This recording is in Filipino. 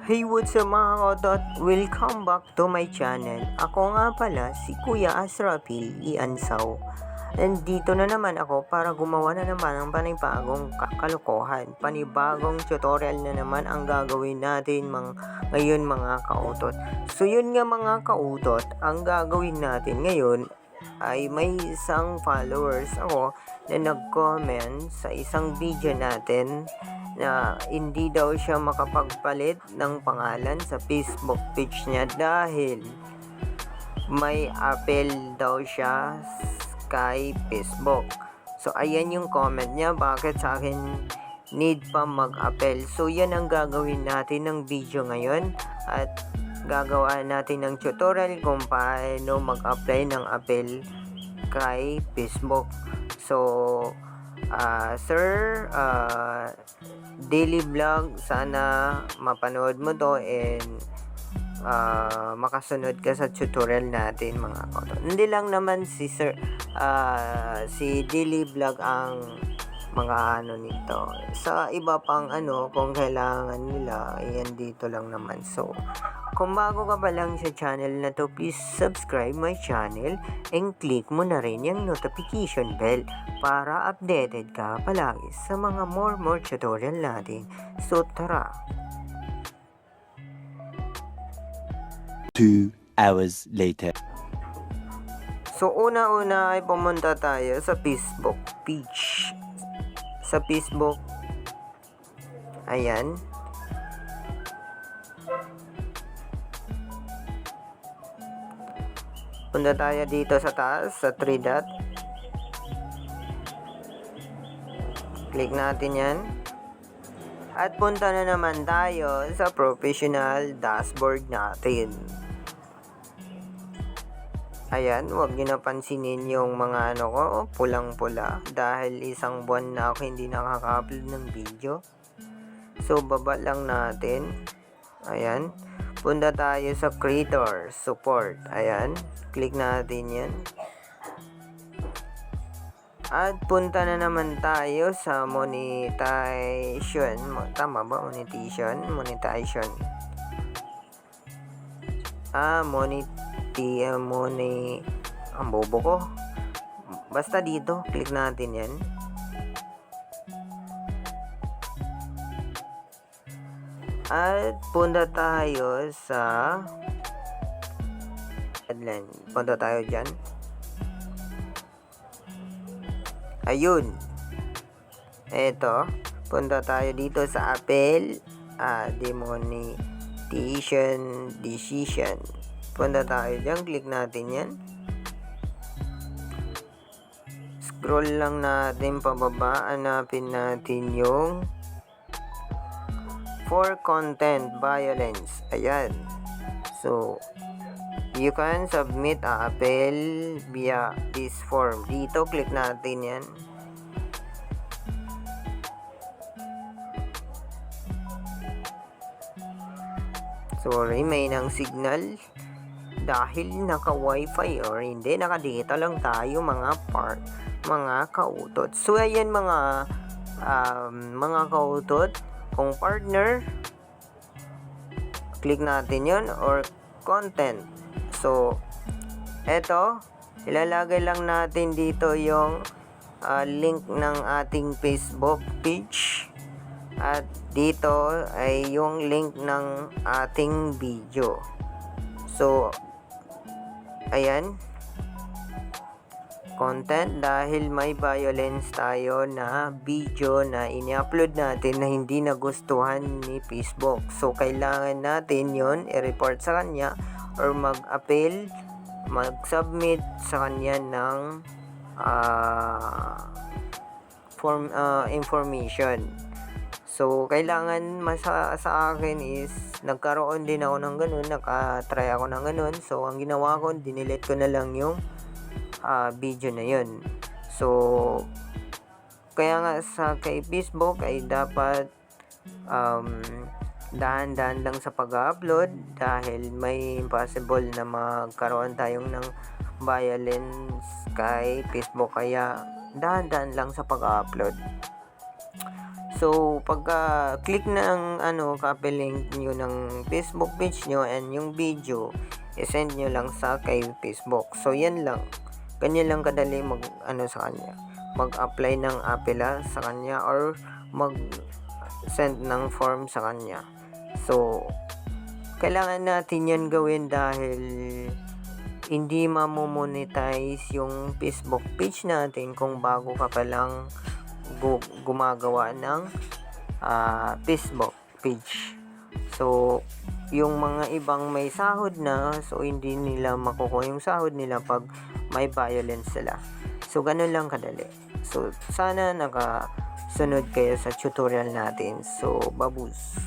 Hey, what's up mga kaotot? Welcome back to my channel. Ako nga pala si Kuya Asrafil Iansaw. Nandito na naman ako para gumawa na naman ng panibagong kalokohan. Panibagong tutorial na naman ang gagawin natin ngayon mga kaotot. So yun nga mga kaotot, ang gagawin natin ngayon ay may isang followers ako na nag-comment sa isang video natin na hindi daw siya makapagpalit ng pangalan sa Facebook page niya dahil may apel daw siya kay Facebook. So ayan yung comment niya, bakit sa akin need pa mag-apel. So yan ang gagawin natin ng video ngayon at gagawa natin ng tutorial kung paano mag-apply ng apel kay Facebook. So sir, daily vlog, sana mapanood mo to and makasunod ka sa tutorial natin mga kaotot. Hindi lang naman si daily vlog ang mga nito. Sa iba pang kung kailangan nila, ayan dito lang naman. So kung bago ka pa lang sa channel na to, please subscribe my channel and click mo na rin yung notification bell para updated ka palagi sa mga more tutorial natin. So tara! 2 hours later. So una-una ay pumunta tayo sa Facebook page. Sa Facebook, ayan. Punta tayo dito sa taas, sa 3 dot. Click natin yan. At punta na naman tayo sa professional dashboard natin. Ayan, huwag nyo napansinin yung mga ko, pulang-pula. Dahil isang buwan na ako hindi nakaka-upload ng video. So, baba lang natin. Ayan. Punta tayo sa creator support. Ayan. Click natin yan. At punta na naman tayo sa monetization. Tama ba? Monetization? Monetization. Ang bobo ko. Basta dito, click natin yan. At punta tayo sa headline. Punta tayo dyan. Ayun. Eto. Punta tayo dito sa apel. Demonetization decision. Punta tayo dyan. Click natin yan. Scroll lang natin pababa. Hanapin natin yung for content violence. Ayan. So, you can submit a appeal via this form. Dito, click natin yan. Sorry, may nang signal. Dahil naka-wifi or hindi, naka-data lang tayo mga kautot. So, ayan mga kautot. Kung partner, click natin yon or content. So, eto, ilalagay lang natin dito yung link ng ating Facebook page. At dito ay yung link ng ating video. So, ayan. Content dahil may violence tayo na video na ini-upload natin na hindi nagustuhan ni Facebook. So, kailangan natin yon i-report sa kanya or mag-appeal, mag-submit sa kanya ng information. So, kailangan sa akin is nagkaroon din ako ng ganun, nakatry ako ng ganun. So, ang ginawa ko, dinilet ko na lang yung video na yun. So, kaya nga kay Facebook ay dapat dahan-dahan lang sa pag-upload dahil may impossible na magkaroon tayong ng violence kay Facebook, kaya dahan-dahan lang sa pag-upload. So, pagka click ng copy link nyo ng Facebook page nyo and yung video, i-send nyo lang sa kay Facebook. So, yan lang. Ganyan lang kadali sa kanya. Mag-apply ng apela sa kanya or mag-send ng form sa kanya. So, kailangan natin yan gawin dahil hindi mamomonetize yung Facebook page natin kung bago ka pa lang gumagawa ng Facebook page. So, yung mga ibang may sahod na, so hindi nila makukuha yung sahod nila pag may violence sila. So, ganun lang kadali. So, sana nakasunod kayo sa tutorial natin. So, babus.